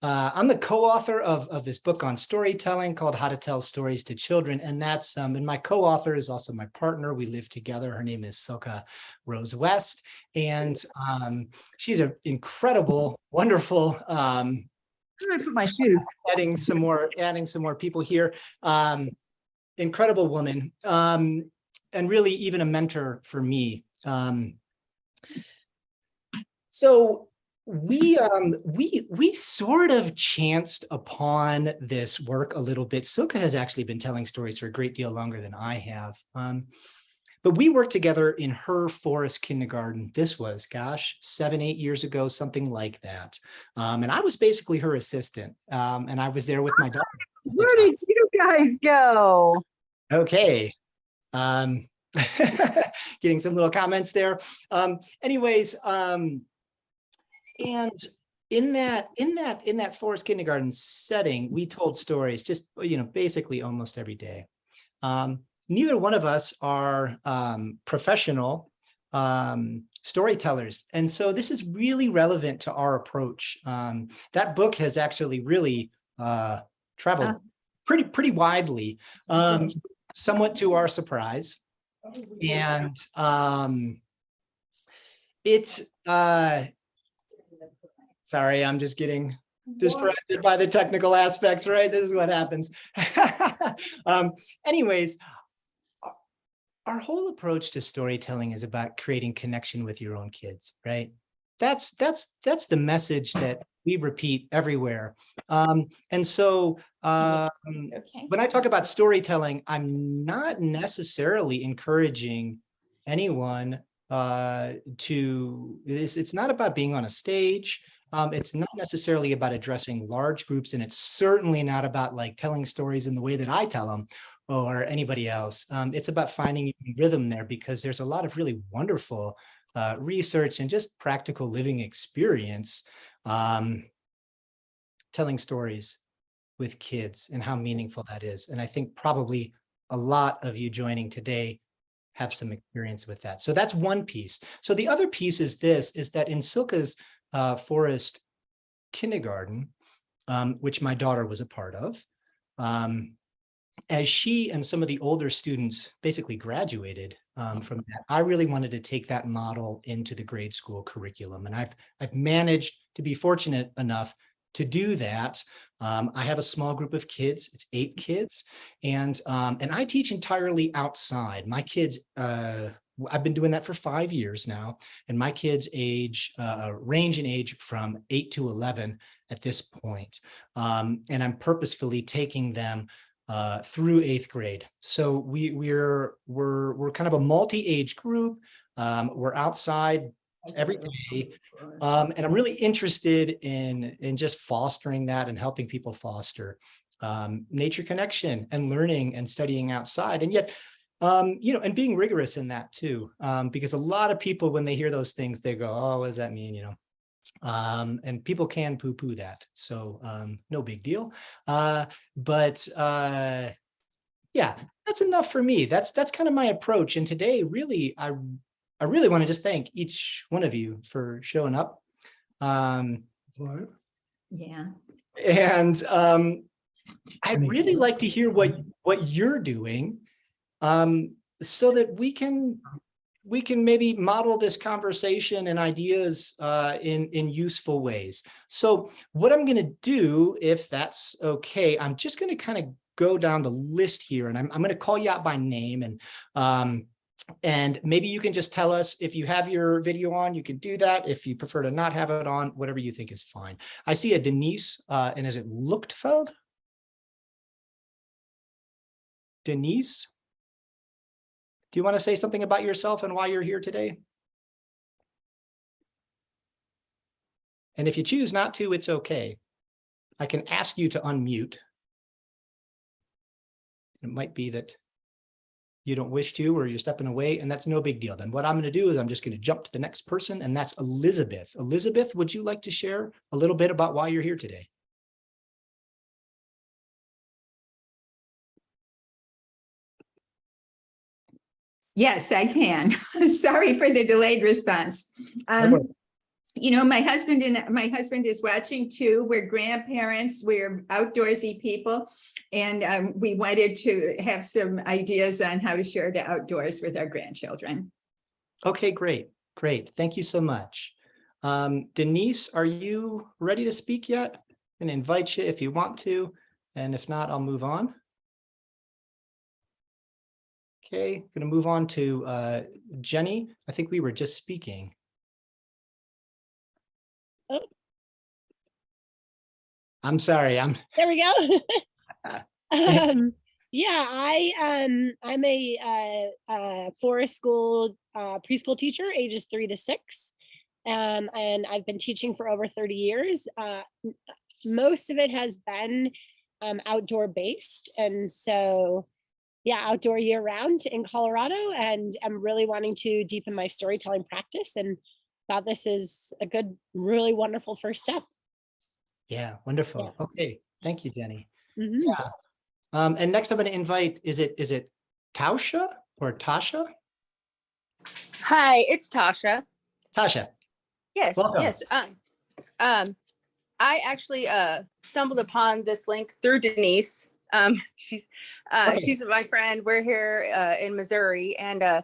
welcome. I'm the co-author of this book on storytelling called How to Tell Stories to Children. And that's and my co-author is also my partner. We live together. Her name is Silka Rose West. And she's an incredible, wonderful, I'm gonna put my shoes. adding some more people here. Incredible woman. And really even a mentor for me. So we sort of chanced upon this work a little bit. Silka has actually been telling stories for a great deal longer than I have. But we worked together in her forest kindergarten. This was, gosh, 7-8 years ago, something like that. And I was basically her assistant. And I was there with my daughter. Where did you guys go? Okay. Getting some little comments there. Anyways, and in that forest kindergarten setting, we told stories just, basically almost every day. Neither one of us are professional storytellers. And so this is really relevant to our approach. That book has actually really traveled pretty widely, somewhat to our surprise. And it's sorry, I'm just getting distracted by the technical aspects, right? This is what happens. Anyways, our whole approach to storytelling is about creating connection with your own kids, right? That's the message that we repeat everywhere. And so when I talk about storytelling, I'm not necessarily encouraging anyone it's not about being on a stage. It's not necessarily about addressing large groups, and it's certainly not about like telling stories in the way that I tell them or anybody else. It's about finding rhythm there, because there's a lot of really wonderful research and just practical living experience telling stories with kids and how meaningful that is. And I think probably a lot of you joining today have some experience with that. So that's one piece. So the other piece is that in Silka's forest kindergarten, which my daughter was a part of, as she and some of the older students basically graduated from that, I really wanted to take that model into the grade school curriculum. And I've managed to be fortunate enough to do that. I have a small group of kids. It's 8 kids, and I teach entirely outside. My kids, I've been doing that for 5 years now, and my kids range in age from 8 to 11 at this point. And I'm purposefully taking them through 8th grade. So we're kind of a multi-age group. We're outside every day. And I'm really interested in just fostering that and helping people foster nature connection and learning and studying outside. And yet, and being rigorous in that too, because a lot of people, when they hear those things, they go, oh, what does that mean? And people can poo-poo that. So no big deal. But yeah, that's enough for me. That's kind of my approach. And today, really, I really want to just thank each one of you for showing up. Yeah. And I'd really like to hear what you're doing, so that we can maybe model this conversation and ideas in useful ways. So what I'm going to do, if that's okay, I'm just going to kind of go down the list here, and I'm going to call you out by name, and maybe you can just tell us if you have your video on, you can do that. If you prefer to not have it on, whatever you think is fine. I see a Denise, and is it Luchtfeld? Denise, do you want to say something about yourself and why you're here today? And if you choose not to, it's okay. I can ask you to unmute. It might be that you don't wish to, or you're stepping away, and that's no big deal. Then what I'm going to do is I'm just going to jump to the next person, and that's Elizabeth. Elizabeth, would you like to share a little bit about why you're here today? Yes, I can. Sorry for the delayed response. My husband is watching too. We're grandparents, we're outdoorsy people. And we wanted to have some ideas on how to share the outdoors with our grandchildren. Okay, great. Great. Thank you so much. Denise, are you ready to speak yet? I'm going to invite you if you want to. And if not, I'll move on. Okay, going to move on to Jenny. I think we were just speaking. Oh. I'm sorry. There we go. Yeah, I'm a forest school preschool teacher, ages 3 to 6, and I've been teaching for over 30 years. Most of it has been outdoor based, and so yeah, outdoor year round in Colorado, and I'm really wanting to deepen my storytelling practice, and thought this is a good, really wonderful first step. Yeah, wonderful. Yeah. Okay, thank you, Jenny. Mm-hmm. Yeah. And next I'm going to invite, is it Tausha or Tasha? Hi, it's Tasha. Tasha. Yes, Welcome. yes. I actually stumbled upon this link through Denise. She's my friend. We're here in Missouri, and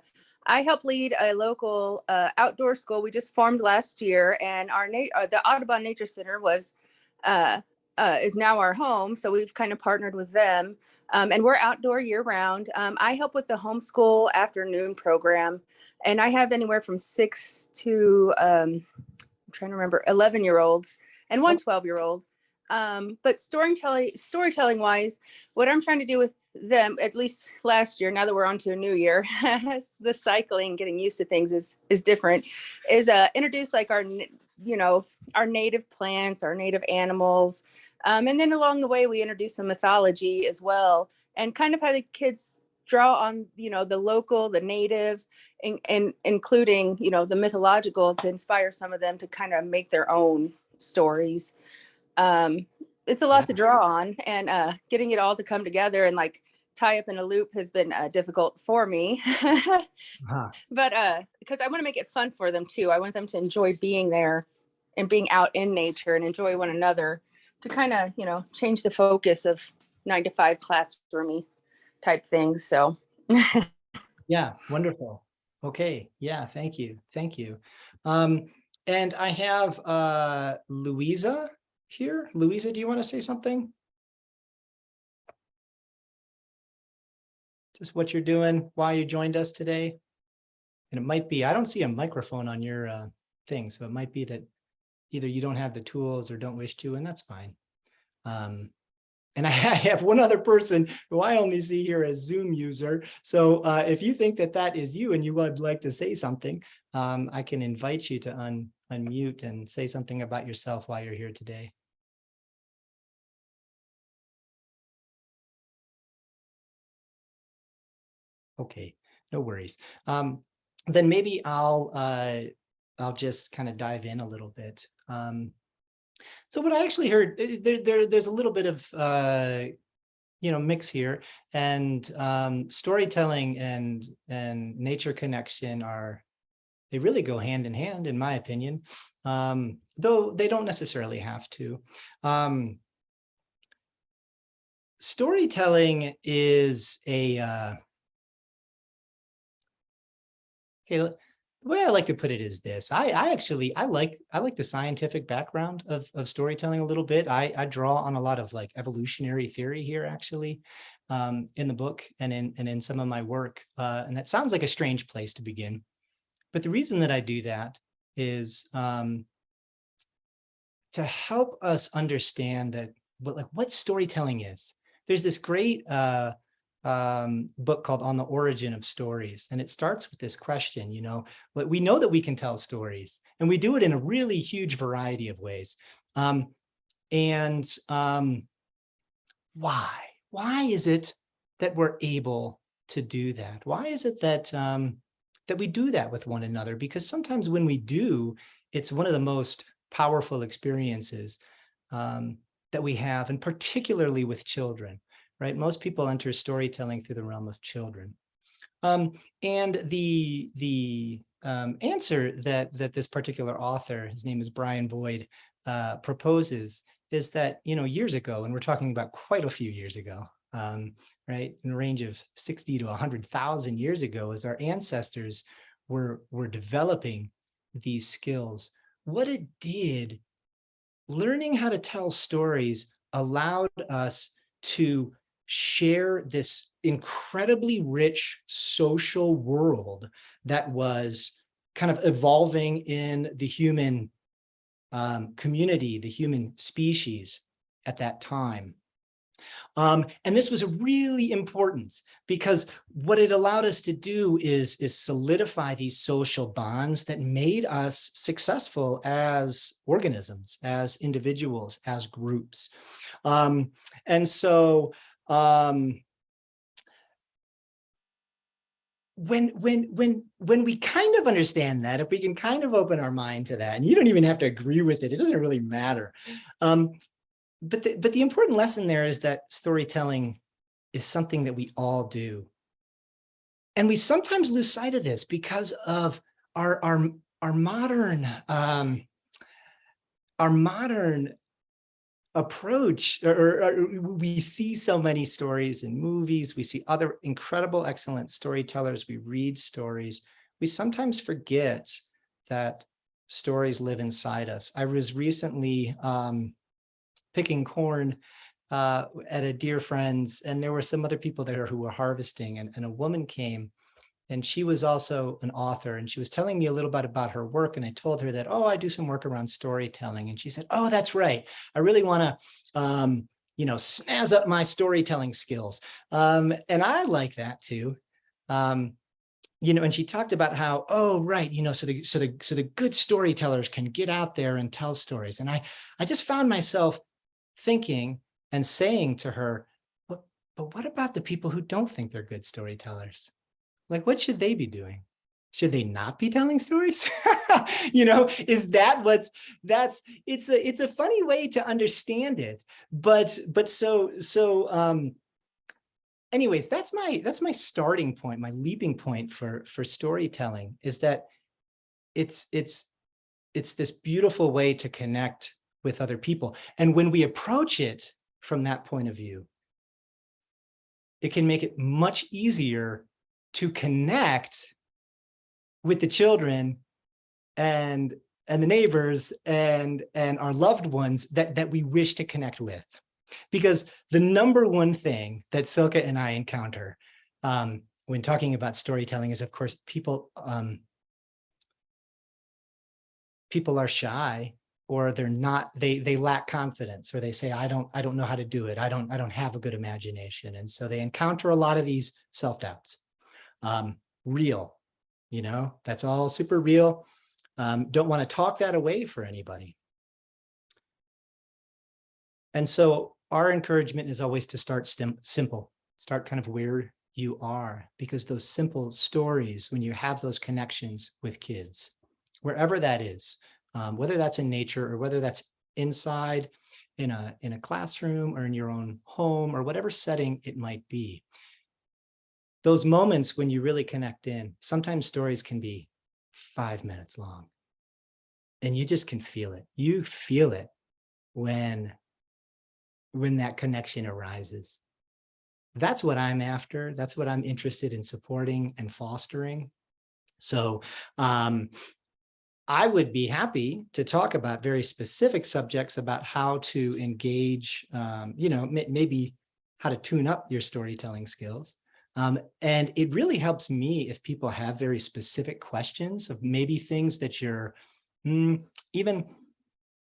I help lead a local outdoor school we just formed last year, and the Audubon Nature Center is now our home, so we've kind of partnered with them, and we're outdoor year round. I help with the homeschool afternoon program, and I have anywhere from 6 to I'm trying to remember 11-year-olds and one 12-year-old. But storytelling wise, what I'm trying to do with them, at least last year, now that we're on to a new year, the cycling, getting used to things is different, is introduce like our native plants, our native animals. And then along the way, we introduce some mythology as well, and kind of how the kids draw on, the local, the native, and including, the mythological, to inspire some of them to kind of make their own stories. It's a lot to draw on, and getting it all to come together and like tie up in a loop has been difficult for me. But because I want to make it fun for them too. I want them to enjoy being there and being out in nature and enjoy one another, to kind of, change the focus of 9-to-5 classroomy type things. So yeah, wonderful. Okay, yeah, thank you. And I have Louisa here. Louisa, do you want to say something? Just what you're doing, why you joined us today. And it might be, I don't see a microphone on your thing, so it might be that either you don't have the tools or don't wish to, and that's fine. And I have one other person who I only see here as Zoom user. So if you think that is you and you would like to say something, I can invite you to unmute and say something about yourself while you're here today. Okay, no worries. Then maybe I'll just kind of dive in a little bit. So what I actually heard, there's a little bit of mix here, and storytelling and nature connection they really go hand in hand, in my opinion, though they don't necessarily have to. Storytelling is okay, the way I like to put it is this. I like the scientific background of storytelling a little bit. I draw on a lot of like evolutionary theory here, actually, in the book and in some of my work. And that sounds like a strange place to begin. But the reason that I do that is to help us understand that what storytelling is. There's this great book called On the Origin of Stories. And it starts with this question, we know that we can tell stories, and we do it in a really huge variety of ways. Why is it that we're able to do that? Why is it that that we do that with one another? Because sometimes when we do, it's one of the most powerful experiences that we have, and particularly with children. Right? Most people enter storytelling through the realm of children. And the answer that this particular author, his name is Brian Boyd, proposes is that, years ago, and we're talking about quite a few years ago, right, in a range of 60 to 100,000 years ago, as our ancestors were developing these skills, what it did, learning how to tell stories allowed us to share this incredibly rich social world that was kind of evolving in the human community, the human species at that time. And this was really important because what it allowed us to do is solidify these social bonds that made us successful as organisms, as individuals, as groups. And so when we kind of understand that, if we can kind of open our mind to that, and you don't even have to agree with it, it doesn't really matter. But the important lesson there is that storytelling is something that we all do. And we sometimes lose sight of this because of our modern approach, or we see so many stories in movies, we see other incredible, excellent storytellers, we read stories. We sometimes forget that stories live inside us. I was recently picking corn at a dear friend's, and there were some other people there who were harvesting, and a woman came, and she was also an author, and she was telling me a little bit about her work, and I told her that, oh, I do some work around storytelling, and she said, oh, that's right, I really want to snazz up my storytelling skills, and I like that too. And she talked about how, oh, right, so the good storytellers can get out there and tell stories. And I just found myself thinking and saying to her, but what about the people who don't think they're good storytellers? Like, what should they be doing? Should they not be telling stories? Is that it's a funny way to understand it. But anyways, that's my starting point, my leaping point for storytelling, is that it's this beautiful way to connect with other people. And when we approach it from that point of view, it can make it much easier to connect with the children and the neighbors and our loved ones that we wish to connect with. Because the number one thing that Silke and I encounter when talking about storytelling is, of course, people are shy, or they're not, they lack confidence, or they say, I don't know how to do it. I don't have a good imagination. And so they encounter a lot of these self-doubts. Real, that's all super real. Don't want to talk that away for anybody. And so our encouragement is always to start simple, start kind of where you are, because those simple stories, when you have those connections with kids, wherever that is, whether that's in nature or whether that's inside in a classroom or in your own home or whatever setting it might be, those moments when you really connect in, sometimes stories can be 5 minutes long, and you just can feel it. You feel it when that connection arises. That's what I'm after. That's what I'm interested in supporting and fostering. So I would be happy to talk about very specific subjects about how to engage, maybe how to tune up your storytelling skills. And it really helps me if people have very specific questions of maybe things that you're even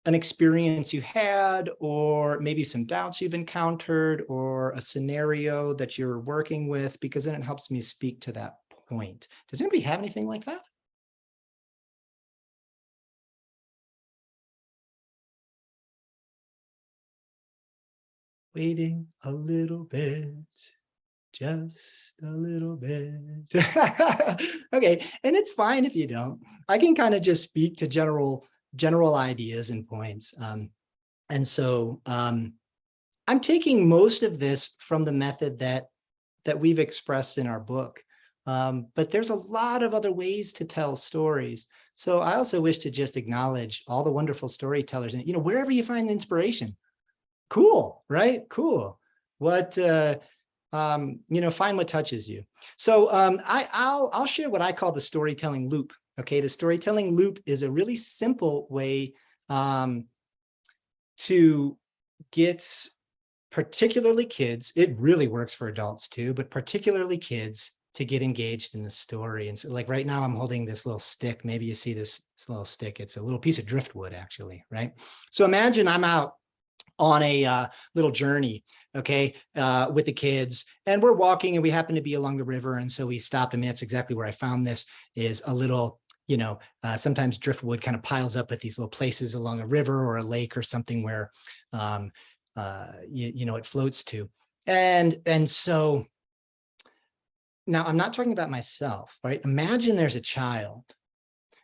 an experience you had, or maybe some doubts you've encountered, or a scenario that you're working with, because then it helps me speak to that point. Does anybody have anything like that? Waiting a little bit, just a little bit. Okay, and it's fine if you don't. I can kind of just speak to general ideas and points. And so I'm taking most of this from the method that we've expressed in our book. But there's a lot of other ways to tell stories. So I also wish to just acknowledge all the wonderful storytellers, and wherever you find inspiration, cool, right? Cool. What find what touches you. So I'll share what I call the storytelling loop. Okay, the storytelling loop is a really simple way to get particularly kids. It really works for adults too, but particularly kids to get engaged in the story. And so, like right now, I'm holding this little stick. Maybe you see this little stick. It's a little piece of driftwood, actually, right? So imagine I'm out on a little journey, okay, with the kids, and we're walking, and we happen to be along the river, and so we stop. And that's exactly where I found this, is a little, sometimes driftwood kind of piles up at these little places along a river or a lake or something where, it floats to. And so now I'm not talking about myself, right? Imagine there's a child.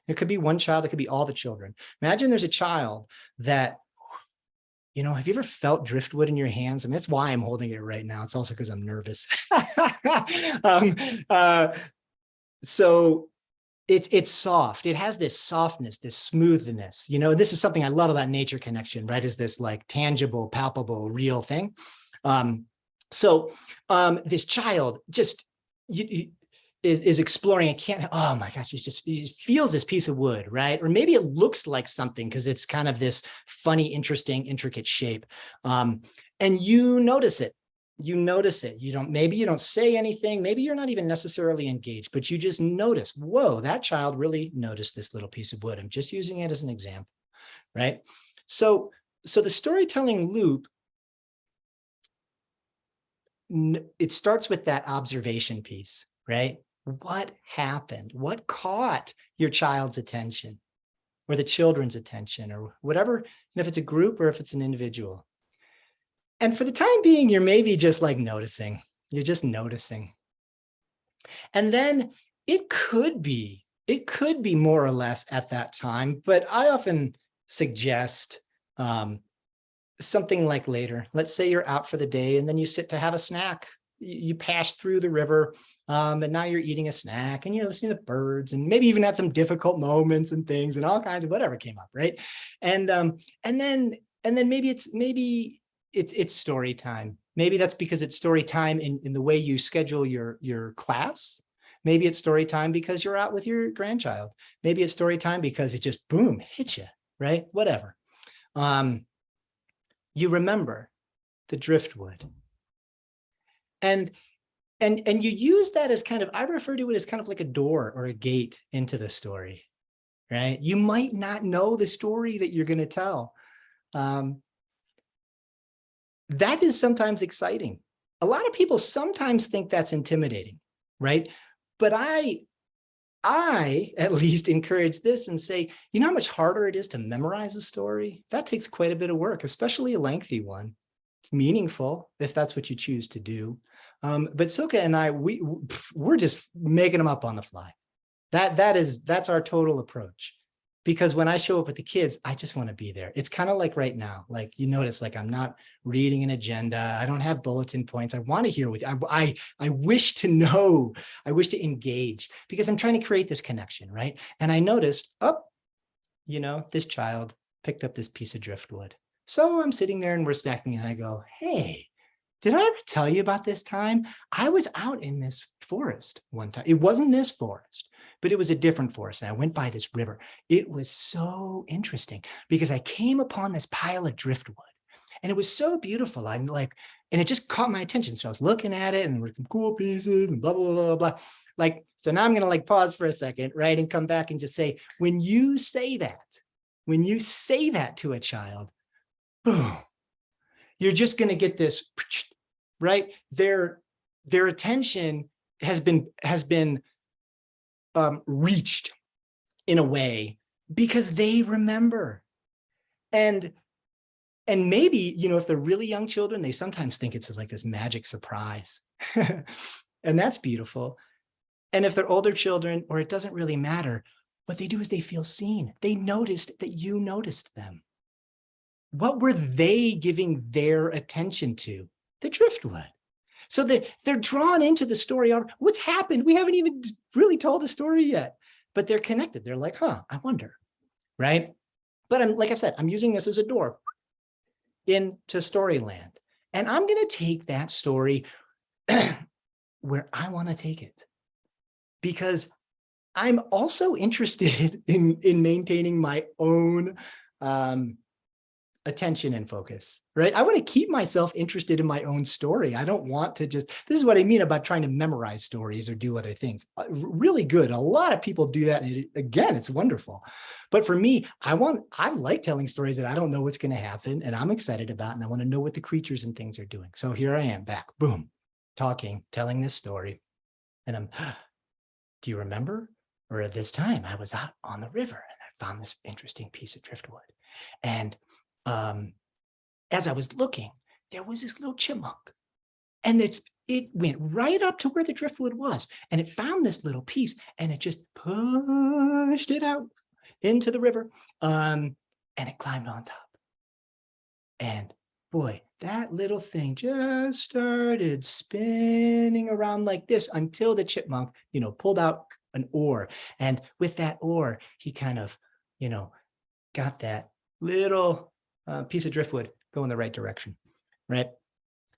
It could be one child, it could be all the children. Imagine there's a child that, have you ever felt driftwood in your hands? I mean, that's why I'm holding it right now. It's also because I'm nervous. So it's soft. It has this softness, this smoothness. This is something I love about nature connection, right? Is this like tangible, palpable, real thing. So this child just is exploring. Oh my gosh, he feels this piece of wood, right? Or maybe it looks like something because it's kind of this funny, interesting, intricate shape. And you notice it. Maybe you don't say anything. Maybe you're not even necessarily engaged, but you just notice, whoa, that child really noticed this little piece of wood. I'm just using it as an example, right? So the storytelling loop, it starts with that observation piece, right? What happened? What caught your child's attention or the children's attention or whatever, and if it's a group or if it's an individual. And for the time being, you're maybe just like noticing. You're just noticing. And then it could be more or less at that time, but I often suggest something like later. Let's say you're out for the day and then you sit to have a snack. You pass through the river, and now you're eating a snack and you're listening to the birds and maybe even had some difficult moments and things and all kinds of whatever came up, right? And then maybe it's story time. Maybe that's because it's story time in the way you schedule your class. Maybe it's story time because you're out with your grandchild. Maybe it's story time because it just boom hits you, right? Whatever. You remember the driftwood. And you use that as kind of, I refer to it as kind of like a door or a gate into the story, right? You might not know the story that you're going to tell. That is sometimes exciting. A lot of people sometimes think that's intimidating, right? But I at least encourage this and say, you know how much harder it is to memorize a story? That takes quite a bit of work, especially a lengthy one. It's meaningful if that's what you choose to do. But Silke and I, we're just making them up on the fly. That's our total approach. Because when I show up with the kids, I just want to be there. It's kind of like right now, like you notice, like I'm not reading an agenda. I don't have bulletin points. I want to hear with you. I wish to know. I wish to engage because I'm trying to create this connection, right? And I noticed, this child picked up this piece of driftwood. So I'm sitting there and we're stacking and I go, hey, did I ever tell you about this time? I was out in this forest one time. It wasn't this forest, but it was a different forest. And I went by this river. It was so interesting because I came upon this pile of driftwood and it was so beautiful. I'm like, and it just caught my attention. So I was looking at it and there were some cool pieces and blah, blah, blah, blah. Like, so now I'm going to like pause for a second, right? And come back and just say, when you say that to a child, boom, you're just going to get this, right? Their attention has been reached in a way because they remember. And maybe, if they're really young children, they sometimes think it's like this magic surprise. And that's beautiful. And if they're older children, or it doesn't really matter, what they do is they feel seen. They noticed that you noticed them. What were they giving their attention to? The driftwood. So they're drawn into the story. What's happened? We haven't even really told the story yet, but they're connected. They're like, huh, I wonder, right? But like I said, I'm using this as a door into Storyland. And I'm going to take that story where I want to take it, because I'm also interested in maintaining my own attention and focus, right? I want to keep myself interested in my own story. I don't want to this is what I mean about trying to memorize stories or do other things. Really good. A lot of people do that. And again, it's wonderful. But for me, I like telling stories that I don't know what's going to happen and I'm excited about, and I want to know what the creatures and things are doing. So here I am back, boom, telling this story. And do you remember? Or at this time I was out on the river and I found this interesting piece of driftwood. And as I was looking, there was this little chipmunk, and it went right up to where the driftwood was, and it found this little piece, and it just pushed it out into the river, and it climbed on top. And boy, that little thing just started spinning around like this until the chipmunk, pulled out an oar, and with that oar, he kind of, got that little piece of driftwood go in the right direction, right?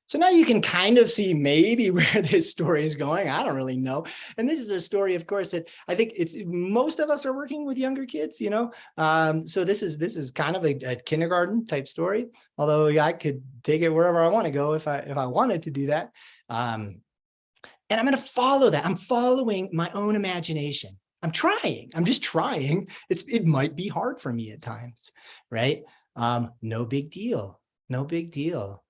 So now you can kind of see maybe where this story is going. I don't really know. And this is a story, of course, that I think most of us are working with younger kids, So this is kind of a kindergarten type story, although I could take it wherever I want to go if I wanted to do that. And I'm going to follow that. I'm following my own imagination. I'm just trying. It might be hard for me at times, right? No big deal. No big deal.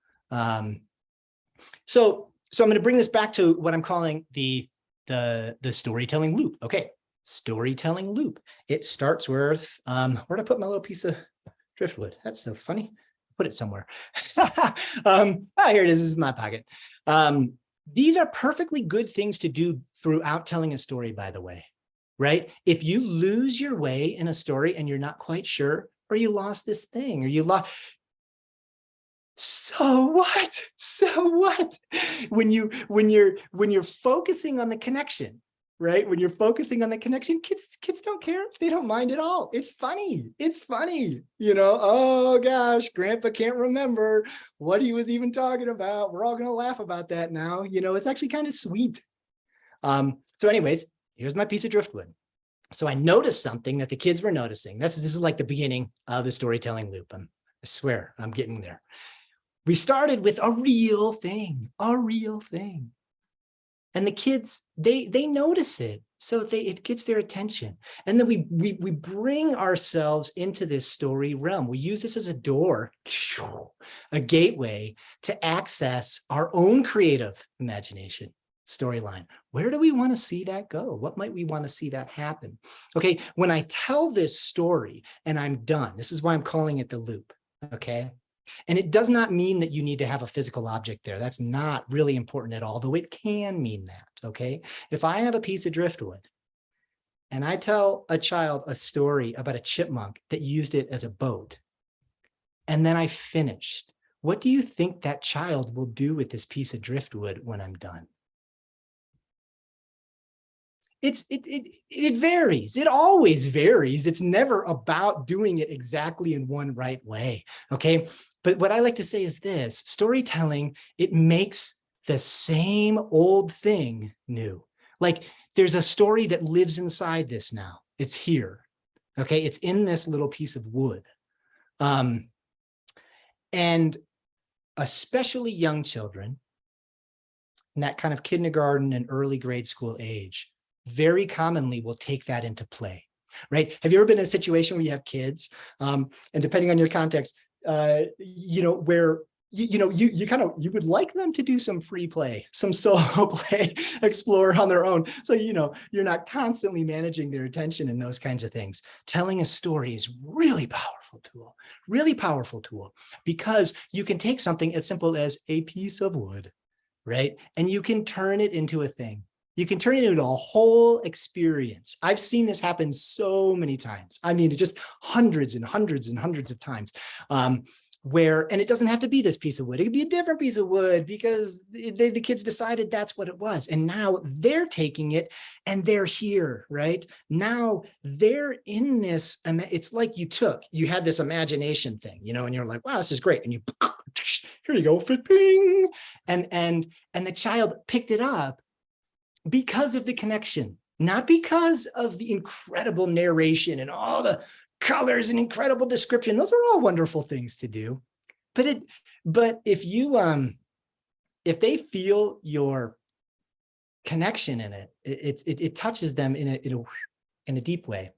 So I'm going to bring this back to what I'm calling the storytelling loop. Okay, storytelling loop. It starts with where'd I put my little piece of driftwood? That's so funny. Put it somewhere. Here it is. This is my pocket. These are perfectly good things to do throughout telling a story, by the way, right? If you lose your way in a story and you're not quite sure, or you lost this thing, or you lost, so what? When you're focusing on the connection, right? When you're focusing on the connection, kids don't care. They don't mind at all. It's funny. Oh gosh, grandpa can't remember what he was even talking about. We're all going to laugh about that now. It's actually kind of sweet. So anyways, here's my piece of driftwood. So I noticed something that the kids were noticing. This is like the beginning of the storytelling loop. I swear I'm getting there. We started with a real thing. And the kids, they notice it. So it gets their attention. And then we bring ourselves into this story realm. We use this as a door, a gateway to access our own creative imagination storyline. Where do we want to see that go? What might we want to see that happen? Okay, when I tell this story and I'm done, this is why I'm calling it the loop, okay? And it does not mean that you need to have a physical object there. That's not really important at all, though it can mean that, okay? If I have a piece of driftwood and I tell a child a story about a chipmunk that used it as a boat, and then I finished, what do you think that child will do with this piece of driftwood when I'm done? It varies. It always varies. It's never about doing it exactly in one right way, okay? But what I like to say is this: storytelling, it makes the same old thing new. Like there's a story that lives inside this now. It's here, okay? It's in this little piece of wood. And especially young children, in that kind of kindergarten and early grade school age, very commonly will take that into play, right? Have you ever been in a situation where you have kids, and depending on your context, where you would like them to do some free play, some solo play, explore on their own. So, you're not constantly managing their attention and those kinds of things. Telling a story is really powerful tool, because you can take something as simple as a piece of wood, right? And you can turn it into a thing. You can turn it into a whole experience. I've seen this happen so many times. I mean, just hundreds and hundreds and hundreds of times, and it doesn't have to be this piece of wood. It could be a different piece of wood because the kids decided that's what it was. And now they're taking it and they're here, right? Now they're in this, it's like you had this imagination thing, and you're like, wow, this is great. And you, here you go, ping. And the child picked it up because of the connection, not because of the incredible narration and all the colors and incredible description. Those are all wonderful things to do. But if if they feel your connection in it, it touches them in a deep way.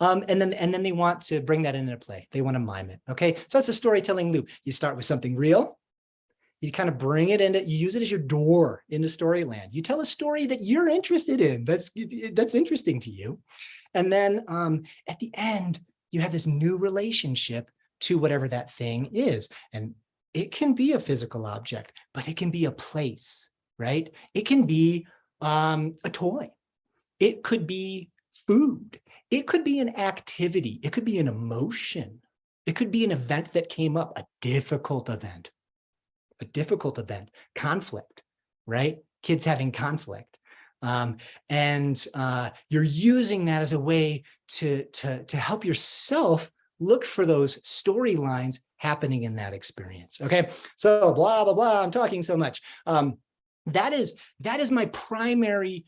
And then they want to bring that into play. They want to mime it. Okay. So that's a storytelling loop. You start with something real. You kind of bring it into, you use it as your door into storyland. You tell a story that you're interested in. That's interesting to you. And then at the end, you have this new relationship to whatever that thing is. And it can be a physical object, but it can be a place, right? It can be a toy. It could be food. It could be an activity. It could be an emotion. It could be an event that came up, a difficult event, conflict, right? Kids having conflict. And you're using that as a way to help yourself look for those storylines happening in that experience. Okay, so blah blah blah. I'm talking so much. That is my primary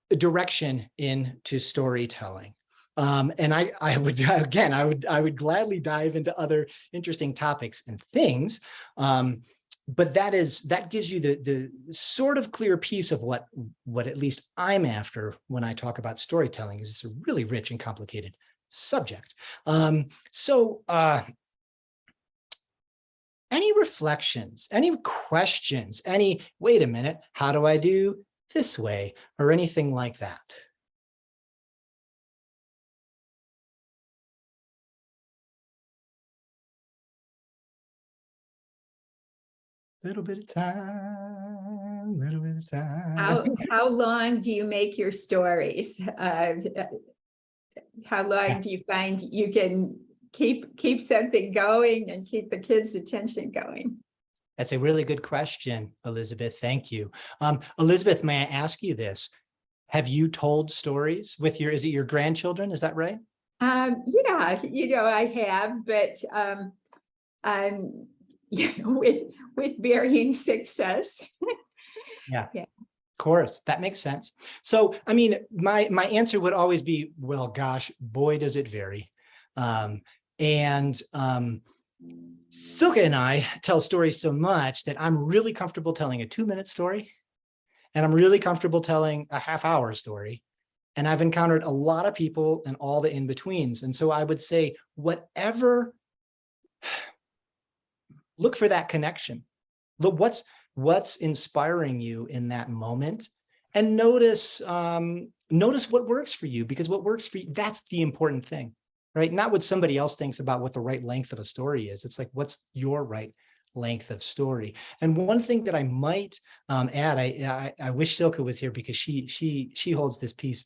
direction into storytelling. And I would gladly dive into other interesting topics and things. But that gives you the sort of clear piece of what at least I'm after when I talk about storytelling. Is it's a really rich and complicated subject. Any reflections, any questions, wait a minute, how do I do this way, or anything like that? Little bit of time, little bit of time. How long do you make your stories? How long do you find you can keep something going and keep the kids' attention going? That's a really good question, Elizabeth. Thank you. Elizabeth, may I ask you this? Have you told stories with is it your grandchildren? Is that right? Yeah, I have, but with varying success. Yeah. Of course, that makes sense. So, I mean, my answer would always be, well, gosh, boy, does it vary. Silke and I tell stories so much that I'm really comfortable telling a 2-minute story, and I'm really comfortable telling a half-hour story. And I've encountered a lot of people and all the in-betweens. And so I would say, look for that connection. Look, what's inspiring you in that moment, and notice what works for you, because what works for you, that's the important thing, right? Not what somebody else thinks about what the right length of a story is. It's like, what's your right length of story? And one thing that I might add, I wish Silke was here because she holds this piece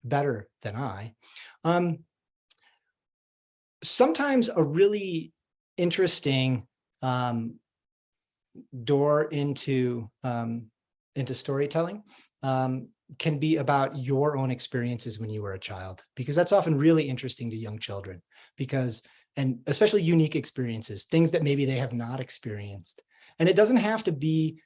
better than I. Sometimes a really interesting door into storytelling can be about your own experiences when you were a child, because that's often really interesting to young children, and especially unique experiences, things that maybe they have not experienced. And it doesn't have to be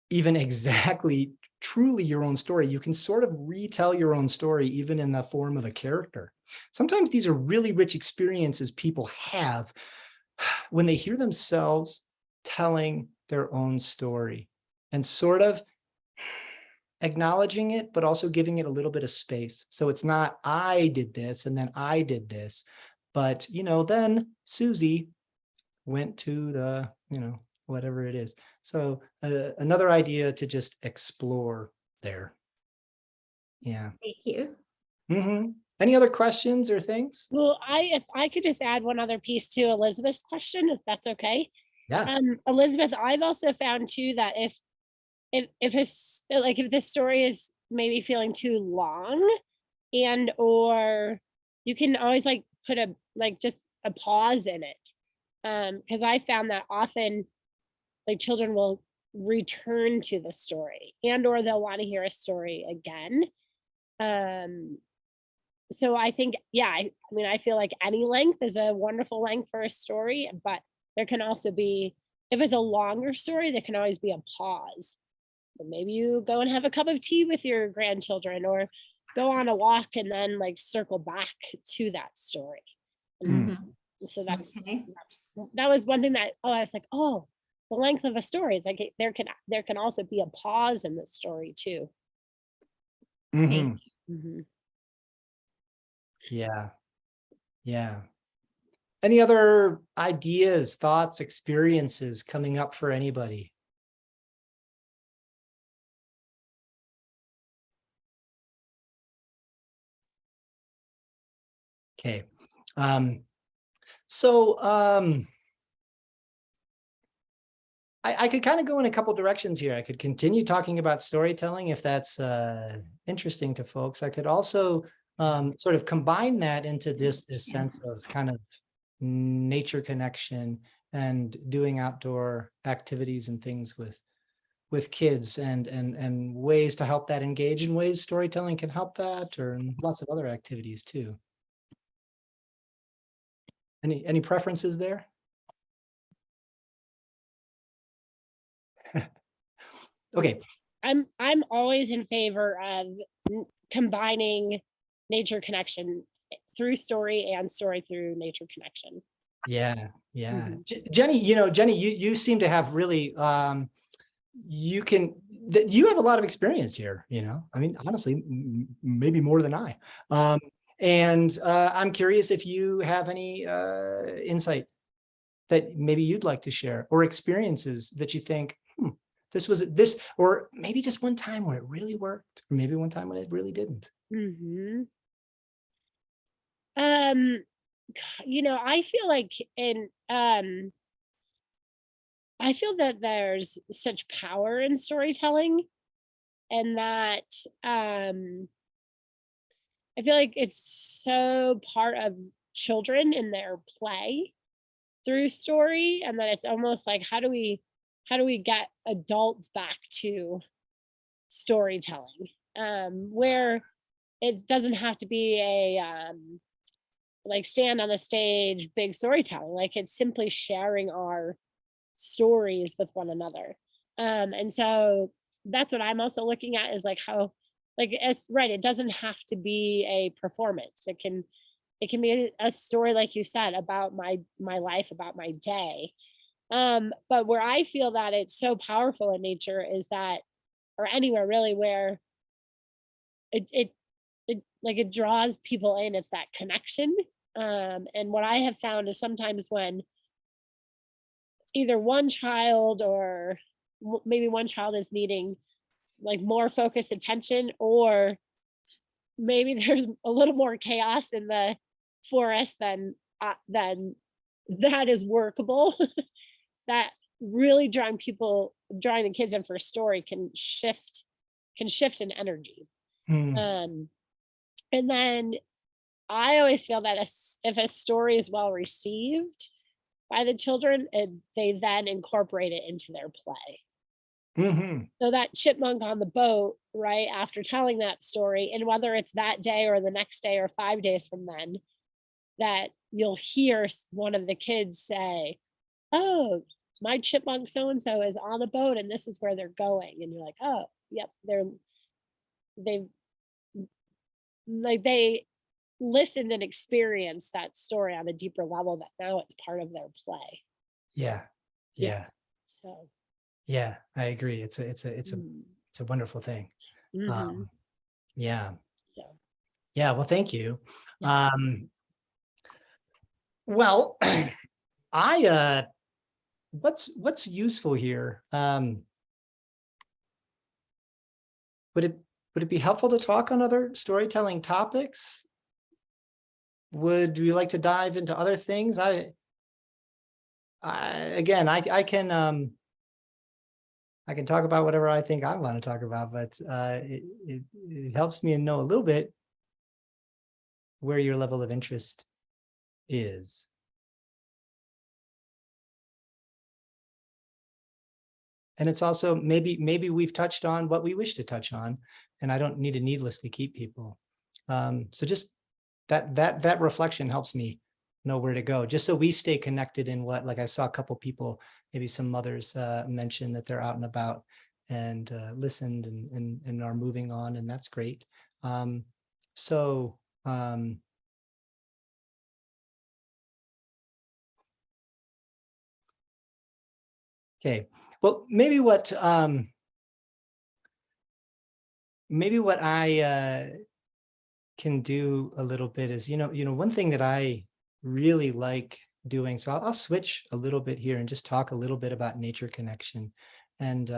even exactly truly your own story. You can sort of retell your own story even in the form of a character. Sometimes these are really rich experiences people have when they hear themselves telling their own story, and sort of acknowledging it, but also giving it a little bit of space. So it's not, I did this and then I did this, but then Susie went to the, whatever it is. So another idea to just explore there. Yeah. Thank you. Mm-hmm. Any other questions or things? Well, if I could just add one other piece to Elizabeth's question, if that's okay. Yeah. Elizabeth, I've also found too that if this story is maybe feeling too long, and or you can always like put a, like just a pause in it. Because I found that often like children will return to the story and or they'll want to hear a story again. So I think, yeah, I mean, I feel like any length is a wonderful length for a story, but there can also be, if it's a longer story, there can always be a pause. And maybe you go and have a cup of tea with your grandchildren or go on a walk and then like circle back to that story. And Mhm. so that's, Okay. that was one thing that, oh, I was like, oh, the length of a story. It's like there can also be a pause in the story too. Mhm. Mhm. Yeah. Yeah. Any other ideas, thoughts, experiences coming up for anybody? Okay. So I could kind of go in a couple directions here. I could continue talking about storytelling if that's interesting to folks. I could also sort of combine that into this sense of kind of nature connection and doing outdoor activities and things with kids and ways to help that engage in ways storytelling can help that, or in lots of other activities too. Any preferences there? Okay. I'm always in favor of combining nature connection through story and story through nature connection. Yeah. Yeah. Mhm. Jenny, Jenny, you seem to have really, you have a lot of experience here, I mean, honestly, maybe more than I. And I'm curious if you have any insight that maybe you'd like to share, or experiences that you think, this, or maybe just one time where it really worked, or maybe one time when it really didn't. Mhm. Um, I feel like I feel that there's such power in storytelling, and that I feel like it's so part of children in their play through story, and that it's almost like how do we get adults back to storytelling, where it doesn't have to be a like stand on the stage big storytelling, like it's simply sharing our stories with one another. And so that's what I'm also looking at, is like how, like, it's right, it doesn't have to be a performance. It can be a story, like you said, about my life, about my day. But where I feel that it's so powerful in nature is that, or anywhere really, where it like it draws people in, it's that connection. And what I have found is sometimes when either one child or maybe one child is needing like more focused attention, or maybe there's a little more chaos in the forest than that is workable. That really drawing the kids in for a story can shift an energy. Hmm. And then I always feel that if a story is well received by the children, they then incorporate it into their play. Mhm. So that chipmunk on the boat, right, after telling that story, and whether it's that day or the next day or 5 days from then, that you'll hear one of the kids say, "Oh, my chipmunk so and so is on the boat and this is where they're going." And you're like, "Oh, yep, they've they listened and experienced that story on a deeper level, that now it's part of their play." Yeah. Yeah. Yeah. So, Yeah. I agree. mm, It's a wonderful thing. mhm, Yeah. so, Yeah. Well, thank you. yeah. Well, I what's useful here? Would it be helpful to talk on other storytelling topics? Would you like to dive into other things? Again, I can talk about whatever I think I want to talk about, but it helps me to know a little bit where your level of interest is. And it's also maybe we've touched on what we wish to touch on, and I don't need to needlessly keep people. So just that reflection helps me know where to go, just so we stay connected in what, like I saw a couple people, maybe some mothers mention that they're out and about and listened and are moving on, and that's great. Okay, well, maybe what I can do a little bit is, one thing that I really like doing. So I'll switch a little bit here and just talk a little bit about nature connection. And,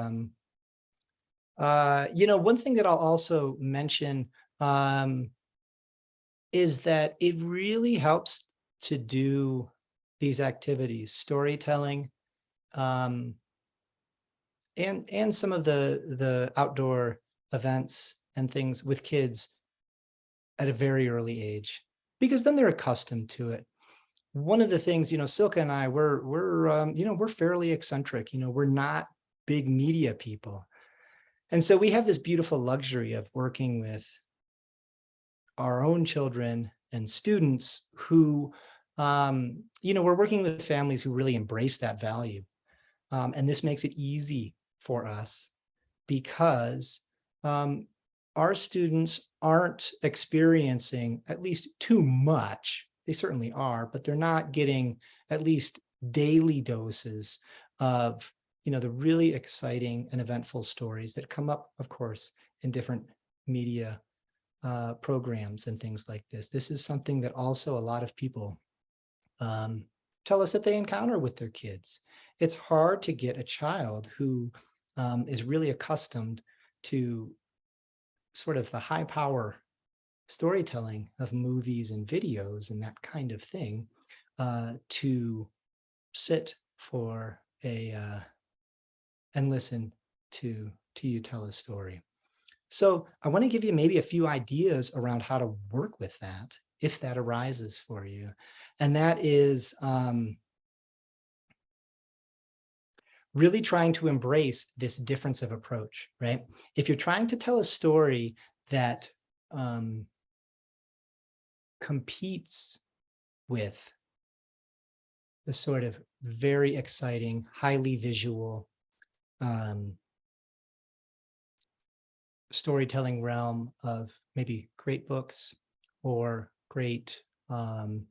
one thing that I'll also mention is that it really helps to do these activities, storytelling, and some of the outdoor events and things with kids at a very early age, because then they're accustomed to it. One of the things, Silke and I, we're fairly eccentric, we're not big media people. And so we have this beautiful luxury of working with our own children and students who, we're working with families who really embrace that value. And this makes it easy for us because our students aren't experiencing at least too much. They certainly are, but they're not getting at least daily doses of, the really exciting and eventful stories that come up, of course, in different media programs and things like this. This is something that also a lot of people tell us that they encounter with their kids. It's hard to get a child who is really accustomed to sort of the high power storytelling of movies and videos and that kind of thing to sit for and listen to you tell a story. So I want to give you maybe a few ideas around how to work with that if that arises for you. And that is really trying to embrace this difference of approach, right? If you're trying to tell a story that competes with the sort of very exciting, highly visual storytelling realm of maybe great books or great videos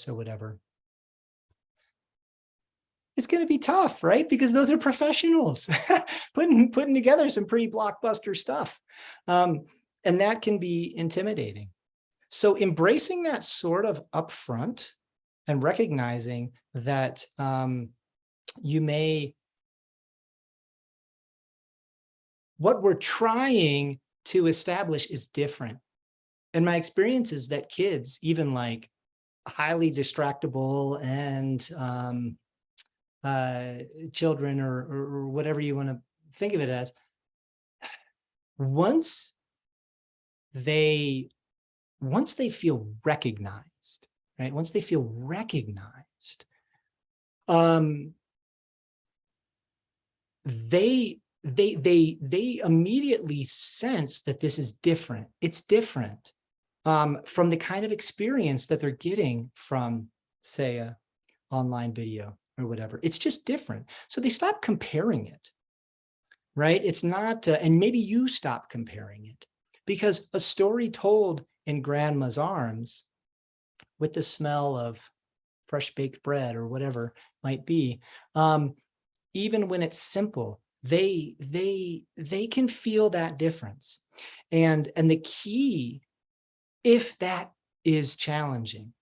or whatever, it's going to be tough, right? Because those are professionals putting together some pretty blockbuster stuff. And that can be intimidating. So embracing that sort of upfront and recognizing that what we're trying to establish is different. And my experience is that kids, even like highly distractible and children or whatever you want to think of it as, once they feel recognized, right? Once they feel recognized, they immediately sense that this is different. It's different from the kind of experience that they're getting from, say, a online video or whatever. It's just different. So they stop comparing it, right? It's not, and maybe you stop comparing it, because a story told in grandma's arms with the smell of fresh baked bread or whatever might be, even when it's simple, they can feel that difference. And the key, if that is challenging,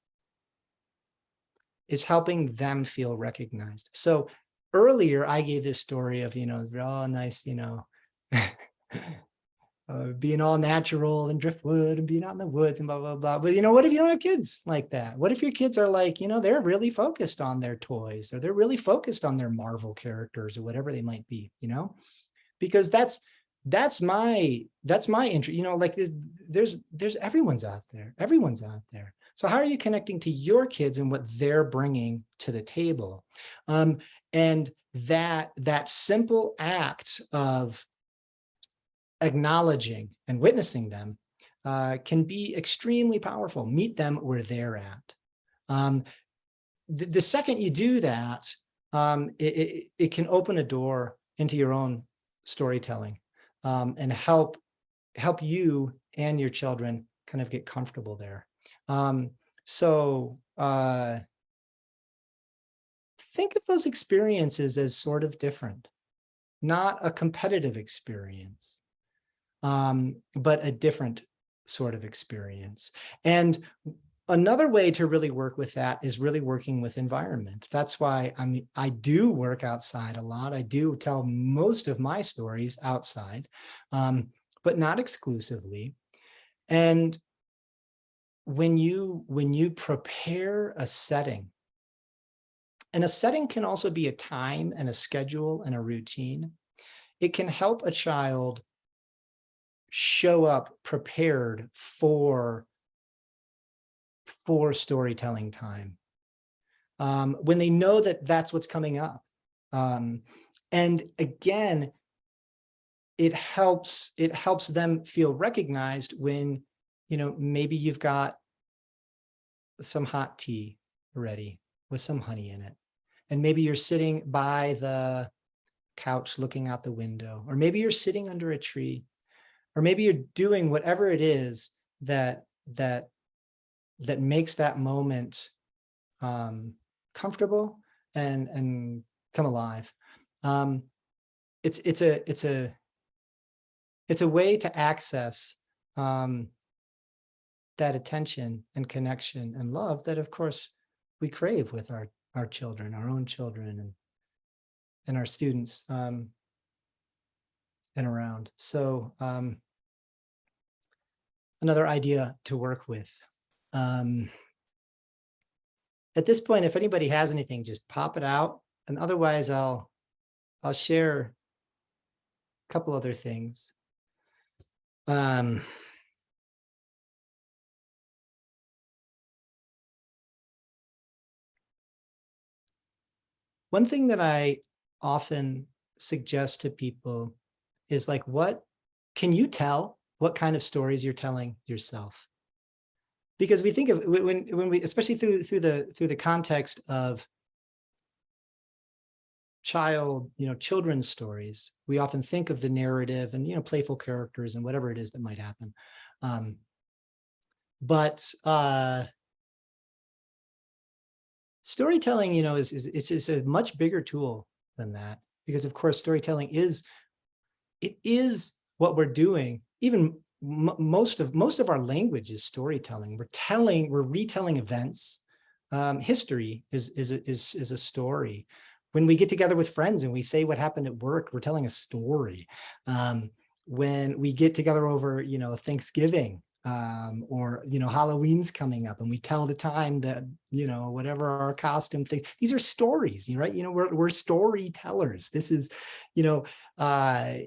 is helping them feel recognized. So earlier I gave this story of, oh, nice, being all natural and driftwood and being out in the woods and blah, blah, blah. But, what if you don't have kids like that? What if your kids are like, they're really focused on their toys, or they're really focused on their Marvel characters or whatever they might be, because that's that's my interest, you know, like there's everyone's out there. Everyone's out there. So how are you connecting to your kids and what they're bringing to the table? And that simple act of acknowledging and witnessing them can be extremely powerful. Meet them where they're at. The second you do that, it can open a door into your own storytelling and help you and your children kind of get comfortable there. So think of those experiences as sort of different, not a competitive experience, but a different sort of experience. And another way to really work with that is really working with environment. That's why I do work outside a lot. I do tell most of my stories outside, but not exclusively. And when you prepare a setting, and a setting can also be a time and a schedule and a routine, it can help a child show up prepared for storytelling time, when they know that that's what's coming up. And again, it helps them feel recognized when, you know, maybe you've got some hot tea ready with some honey in it, and maybe you're sitting by the couch looking out the window, or maybe you're sitting under a tree, or maybe you're doing whatever it is that makes that moment comfortable and come alive. It's a way to access that attention and connection and love that, of course, we crave with our children, our own children, and our students and around. So another idea to work with. At this point, if anybody has anything, just pop it out. And otherwise, I'll share a couple other things. One thing that I often suggest to people is like, what can you tell what kind of stories you're telling yourself? Because we think of when we, especially through the context of children's stories, we often think of the narrative and, you know, playful characters and whatever it is that might happen. But storytelling, you know, is a much bigger tool than that, because of course, storytelling is what we're doing. Even most of our language is storytelling. We're retelling events. History is a story. When we get together with friends and we say what happened at work, we're telling a story. When we get together over, you know, Thanksgiving, or, you know, Halloween's coming up and we tell the time that, you know, whatever our costume thing, these are stories, right? You know, we're storytellers. This is, you know,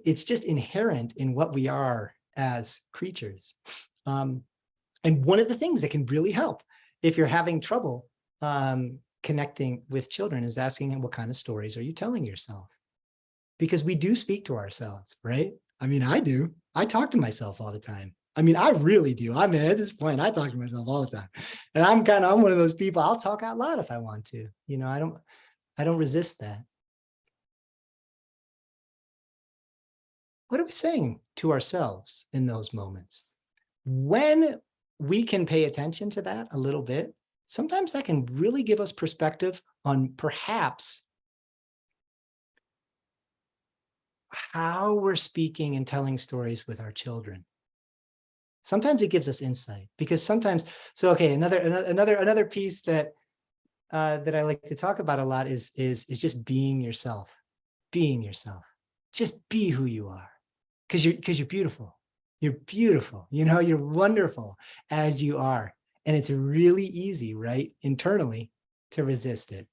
it's just inherent in what we are as creatures. And one of the things that can really help if you're having trouble connecting with children is asking them, what kind of stories are you telling yourself? Because we do speak to ourselves, right? I mean, I do. I talk to myself all the time. I mean, I really do. I mean, at this point, I talk to myself all the time. And I'm one of those people, I'll talk out loud if I want to. You know, I don't resist that. What are we saying to ourselves in those moments? When we can pay attention to that a little bit, sometimes that can really give us perspective on perhaps how we're speaking and telling stories with our children. Sometimes it gives us insight, because sometimes, so okay, another piece that that I like to talk about a lot is just being yourself. Being yourself. Just be who you are. Because you're beautiful. You're beautiful. You know, you're wonderful as you are. And it's really easy, right? Internally to resist it.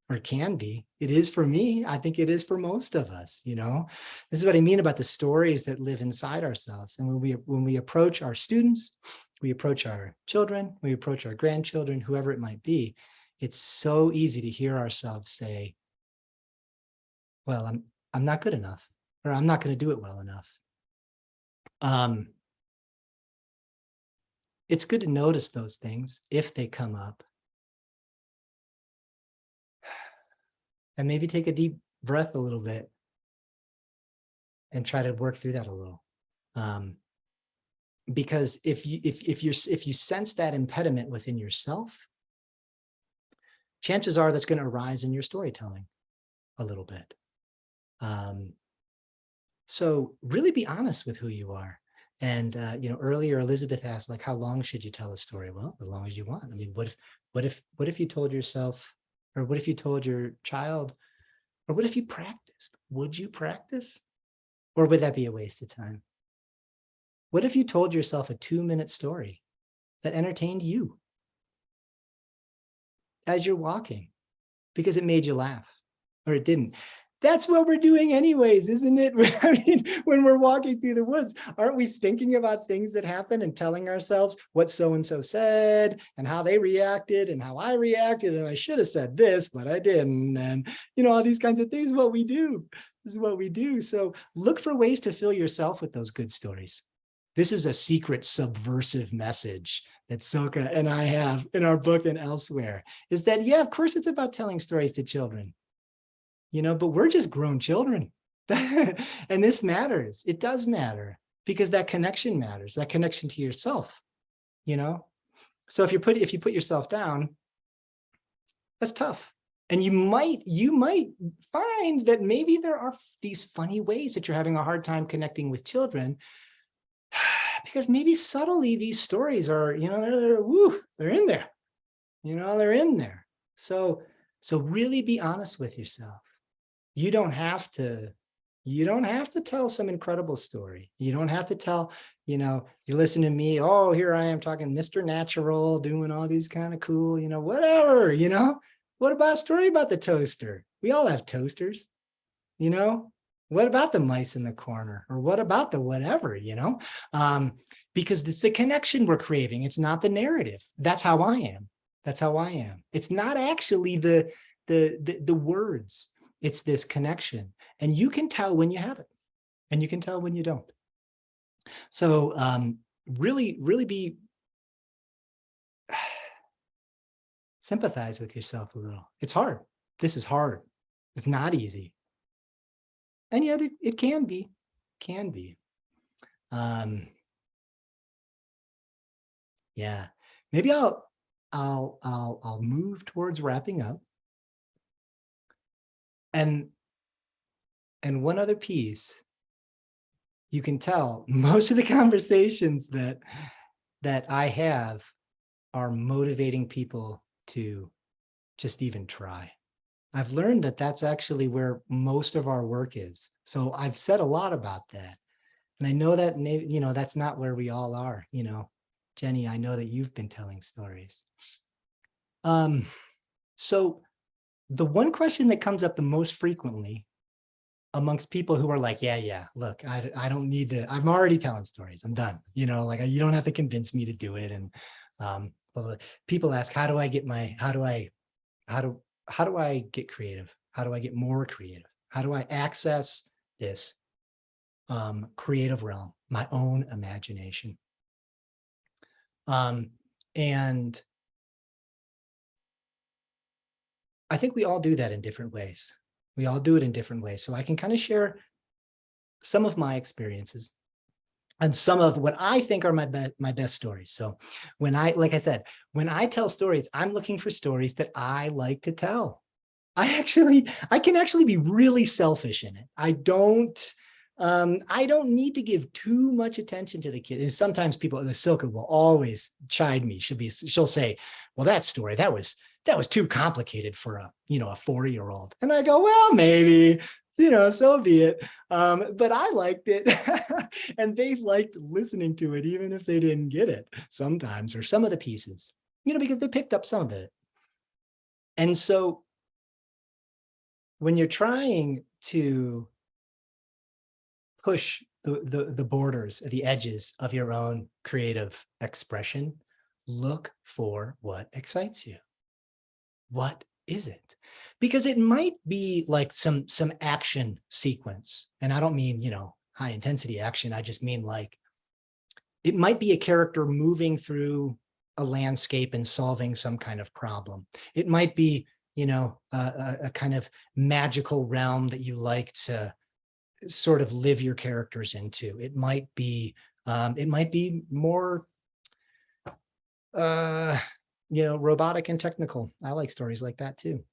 or can be. It is for me. I think it is for most of us, you know. This is what I mean about the stories that live inside ourselves. And when we approach our students, we approach our children, we approach our grandchildren, whoever it might be, it's so easy to hear ourselves say, well, I'm not good enough, or I'm not going to do it well enough. It's good to notice those things if they come up. And maybe take a deep breath a little bit and try to work through that a little. Because if you sense that impediment within yourself, chances are that's going to arise in your storytelling a little bit. So really be honest with who you are. And you know, earlier Elizabeth asked, like, how long should you tell a story? Well, as long as you want. I mean, what if you told yourself, or what if you told your child, or what if you practiced? Would you practice? Or would that be a waste of time? What if you told yourself a 2-minute story that entertained you as you're walking because it made you laugh, or it didn't? That's what we're doing anyways, isn't it? I mean, when we're walking through the woods, aren't we thinking about things that happen and telling ourselves what so-and-so said and how they reacted and how I reacted, and I should have said this, but I didn't. And, you know, all these kinds of things, what we do. This is what we do. So look for ways to fill yourself with those good stories. This is a secret subversive message that Silke and I have in our book and elsewhere, is that, yeah, of course, it's about telling stories to children. You know, but we're just grown children. And this matters. It does matter, because that connection matters, that connection to yourself, you know? So if you put yourself down, that's tough. And you might find that maybe there are these funny ways that you're having a hard time connecting with children, because maybe subtly these stories are, you know, they're in there, you know, they're in there. So really be honest with yourself. You don't have to tell some incredible story. You don't have to tell, you know, you listen to me, oh, here I am talking Mr. Natural, doing all these kind of cool, you know, whatever, you know. What about a story about the toaster? We all have toasters, you know. What about the mice in the corner? Or what about the whatever, you know? Because it's the connection we're craving. It's not the narrative. That's how I am. That's how I am. It's not actually the words. It's this connection. And you can tell when you have it, and you can tell when you don't. So really be sympathize with yourself a little. It's hard. This is hard. It's not easy. And yet it can be. Yeah. Maybe I'll move towards wrapping up. And one other piece, you can tell most of the conversations that I have are motivating people to just even try. I've learned that that's actually where most of our work is. So I've said a lot about that. And I know that maybe, you know, that's not where we all are, you know. Jenny, I know that you've been telling stories. So the one question that comes up the most frequently amongst people who are like, yeah, look, I don't need to, I'm already telling stories. I'm done. You know, like, you don't have to convince me to do it. And people ask, how do I get creative? How do I get more creative? How do I access this creative realm, my own imagination? And I think we all do that in different ways. We all do it in different ways. So I can kind of share some of my experiences and some of what I think are my best stories. So like I said, when I tell stories, I'm looking for stories that I like to tell. I can actually be really selfish in it. I don't need to give too much attention to the kid. And sometimes people, the Silke will always chide me. She'll say, well, that story, that was too complicated for a 4-year-old. And I go, well, maybe, you know, so be it. But I liked it. And they liked listening to it, even if they didn't get it sometimes, or some of the pieces, you know, because they picked up some of it. And so when you're trying to push the borders, the edges of your own creative expression, look for what excites you. What is it? Because it might be like some action sequence. And I don't mean, high intensity action. I just mean like, it might be a character moving through a landscape and solving some kind of problem. It might be, a kind of magical realm that you like to sort of live your characters into. It might be more, robotic and technical. I like stories like that too.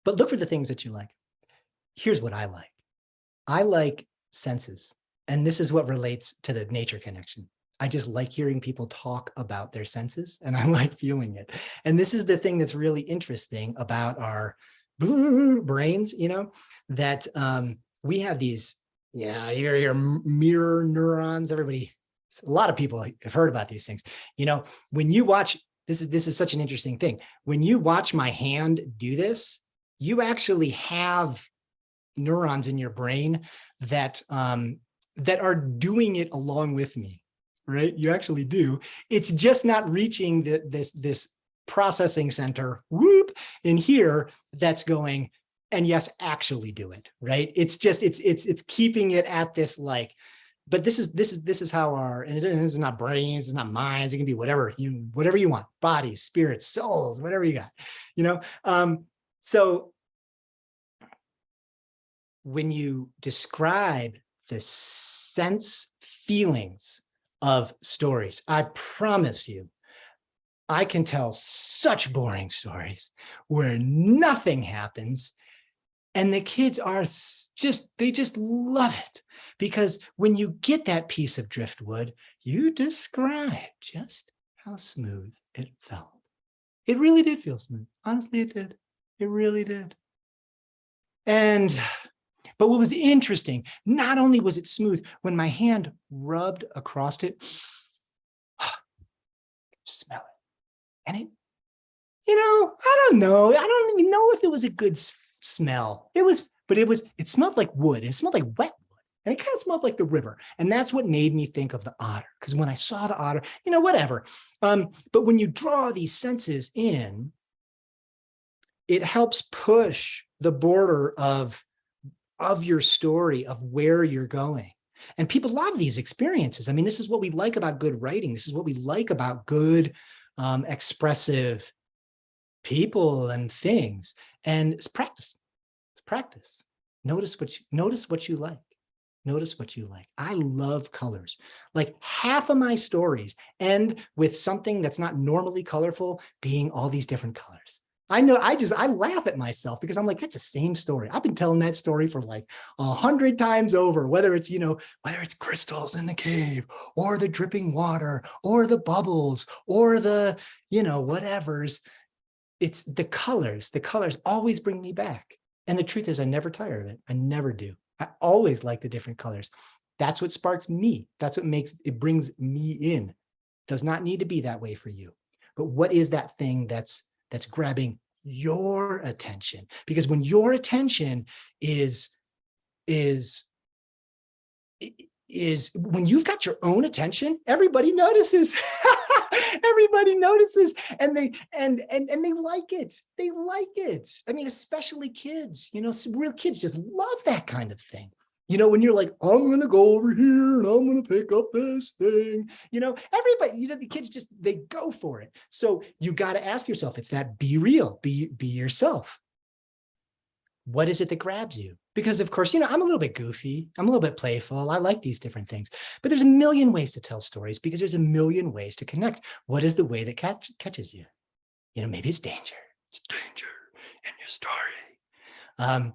But look for the things that you like. Here's what I like. I like senses. And this is what relates to the nature connection. I just like hearing people talk about their senses, and I like feeling it. And this is the thing that's really interesting about our brains, that we have these, you hear mirror neurons. Everybody, a lot of people have heard about these things. When you watch, this is such an interesting thing. When you watch my hand do this, you actually have neurons in your brain that are doing it along with me, right? You actually do. It's just not reaching this processing center whoop in here that's going, and yes, actually do it, right? It's just, it's keeping it at this like, but this is how our, and it is not brains, it's not minds, it can be whatever you want, bodies, spirits, souls, whatever you got, so when you describe the sense feelings of stories, I promise you, I can tell such boring stories where nothing happens and the kids are they just love it. Because when you get that piece of driftwood, you describe just how smooth it felt. It really did feel smooth. Honestly, it did. It really did. But what was interesting, not only was it smooth, when my hand rubbed across it, smell it. And it, I don't know. I don't even know if it was a good smell. It smelled like wood, and it smelled like wet wood. And it kind of smelled like the river. And that's what made me think of the otter. Because when I saw the otter, whatever. But when you draw these senses in, it helps push the border of your story, of where you're going. And people love these experiences. I mean, this is what we like about good writing. This is what we like about good, expressive people and things. And it's practice. It's practice. Notice what you like. Notice what you like. I love colors. Like half of my stories end with something that's not normally colorful being all these different colors. I know, I laugh at myself because I'm like, that's the same story. I've been telling that story for like 100 times over, whether it's crystals in the cave or the dripping water or the bubbles or the, whatever's. It's the colors. The colors always bring me back. And the truth is I never tire of it. I never do. I always like the different colors. That's what sparks me. That's what brings me in. Does not need to be that way for you. But what is that thing that's grabbing your attention? Because when your attention is when you've got your own attention, everybody notices. Everybody notices, and they like it. They like it. I mean, especially kids. Real kids just love that kind of thing. When you're like, I'm going to go over here and I'm going to pick up this thing, everybody, the kids they go for it. So you got to ask yourself, it's that be real, be yourself. What is it that grabs you? Because of course, I'm a little bit goofy. I'm a little bit playful. I like these different things, but there's a million ways to tell stories because there's a million ways to connect. What is the way that catches you? Maybe it's danger. It's danger in your story.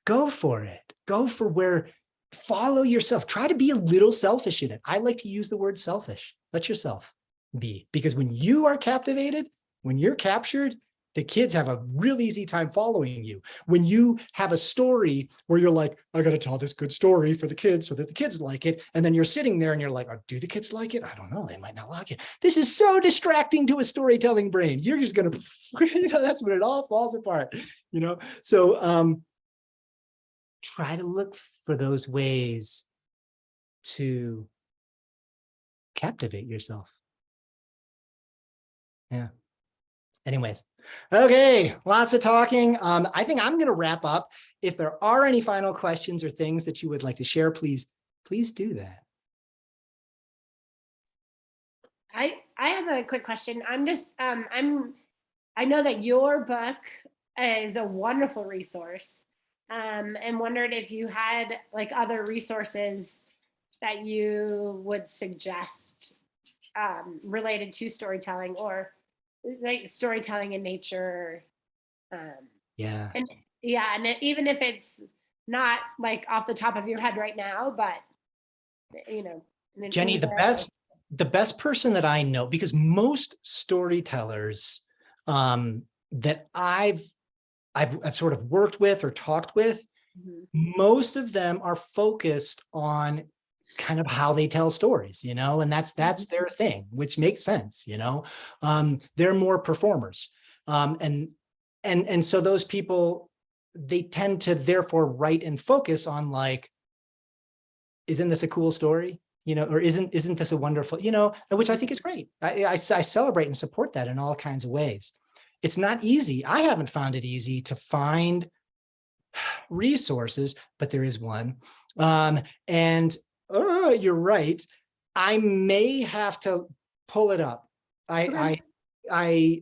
Go for it. Go for follow yourself. Try to be a little selfish in it. I like to use the word selfish. Let yourself be, because when you are captivated, when you're captured, the kids have a real easy time following you. When you have a story where you're like, I got to tell this good story for the kids so that the kids like it. And then you're sitting there and you're like, oh, do the kids like it? I don't know. They might not like it. This is so distracting to a storytelling brain. You're just going to, that's when it all falls apart, So try to look for those ways to captivate yourself. Yeah. Anyways. Okay, lots of talking. I think I'm going to wrap up. If there are any final questions or things that you would like to share, please do that. I have a quick question. I know that your book is a wonderful resource, and wondered if you had like other resources that you would suggest related to storytelling, or like storytelling in nature. Yeah. And even if it's not like off the top of your head right now, but Jenny, the best person that I know, because most storytellers that I've sort of worked with or talked with, most of them are focused on kind of how they tell stories, and that's their thing, which makes sense, they're more performers. And so those people, they tend to therefore write and focus on like, isn't this a cool story? Or isn't this a wonderful, which I think is great. I celebrate and support that in all kinds of ways. It's not easy. I haven't found it easy to find resources, but there is one. And you're right. I may have to pull it up. But I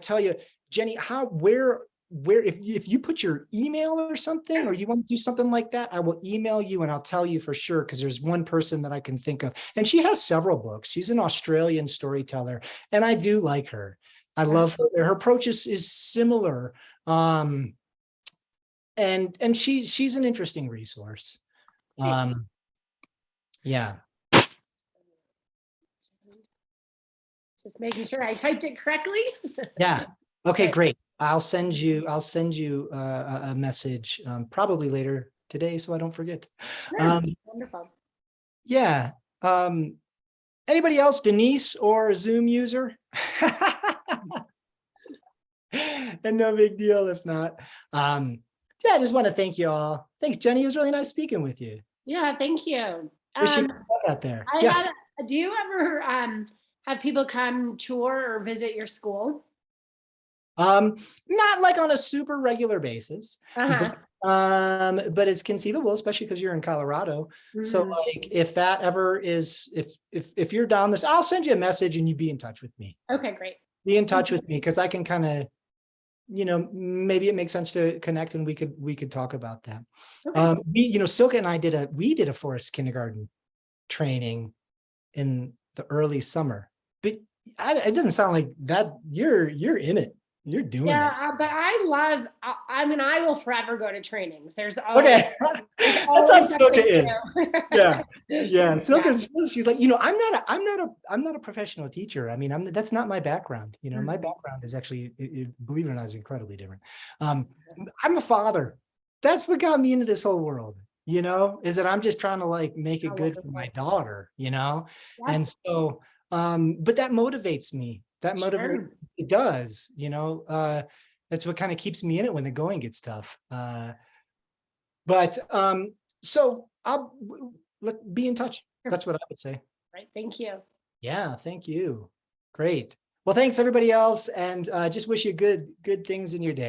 tell you, Jenny, where if you put your email or something, or you want to do something like that, I will email you and I'll tell you for sure, because there's one person that I can think of, and she has several books. She's an Australian storyteller, and I do like her. I love her. Her approach is similar. And she's an interesting resource. Yeah. Just making sure I typed it correctly. Yeah. Okay, great. I'll send you a message probably later today, so I don't forget. Sure. Wonderful. Yeah. Anybody else, Denise, or a Zoom user? And no big deal if not. Yeah, I just want to thank you all. Thanks, Jenny. It was really nice speaking with you. Yeah, thank you. Wish you good luck out there. Do you ever have people come tour or visit your school? Not like on a super regular basis, but it's conceivable, especially because you're in Colorado. So like, if that ever is, if you're down this, I'll send you a message and you be in touch with me. Okay, great. Be in touch with me, because I can kind of, maybe it makes sense to connect, and we could talk about that. Okay. Silke and I did a forest kindergarten training in the early summer, but it doesn't sound like that. You're in it. You're doing it. But I will forever go to trainings. There's always, okay. That's how Silke is. Yeah. Silke, she's like, I'm not a professional teacher. I mean, that's not my background. My background is actually, believe it or not, is incredibly different. I'm a father. That's what got me into this whole world. Is that I'm just trying to like make it good for my daughter. And so, but that motivates me. That motivates. It does, that's what kind of keeps me in it when the going gets tough. So let's be in touch. That's what I would say. Right. Thank you. Yeah. Thank you. Great. Well, thanks everybody else. And just wish you good things in your day.